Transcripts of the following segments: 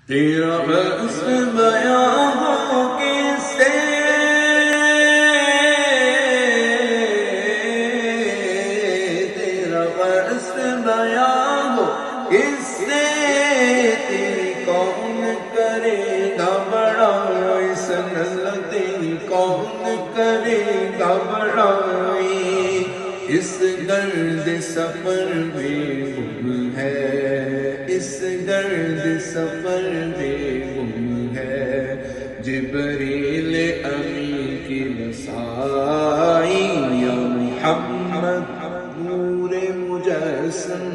تیرا بس بیان ہو کس سے، تیرا بس بیان ہو کس سے، تیری کون کرے گا بڑائی سنل، تیری کون کرے گا بڑائی، اس درد سفر میں گم ہے، اس درد سفر میں گم ہے، جبریل امین کی رسائی، یا محمد نور مجسم،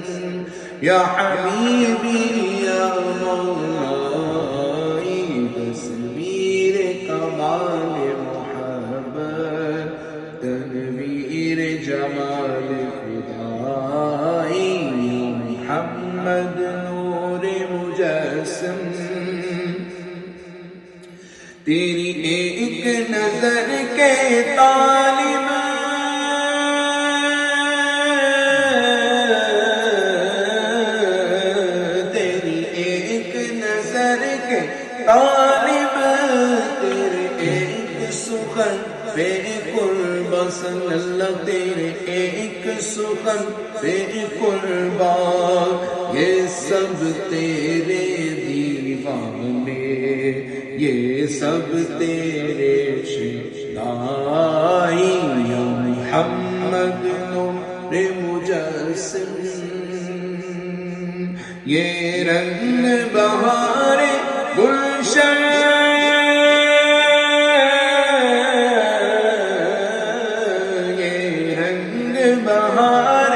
یا حبیبی یا مولائی، تصویر کمال محبت، تنویر جمال خدائی، یا محمد نور مجسم، تیری ایک نظر کے طالب، تیری ایک نظر کے طالب، تیرے ایک سخن بے قربان صلی اللہ، تیرے ایک سخن بے قربان، یہ سب تیرے دیوانے، یہ سب تیرے شدائی، یا محمد نور مجسم، یہ رنگ بہار گلشن، یہ رنگ بہار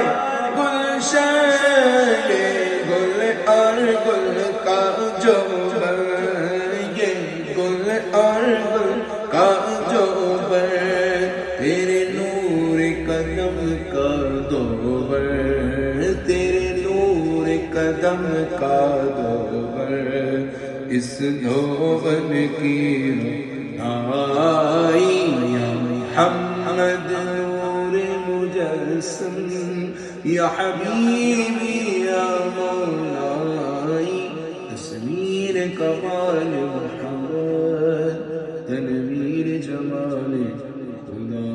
گلشن، یہ گل اور گل کا جوبر، یہ گل اور گل کا جوبر، تیرے نور قدم کا دوبر، تیرے نور قدم کا دوبر، اس دھون کی رہنائی، یا محمد نور مجسم، یا حبیبی یا مولائی، تصویر کمال محمد، تنویر جمال خدا۔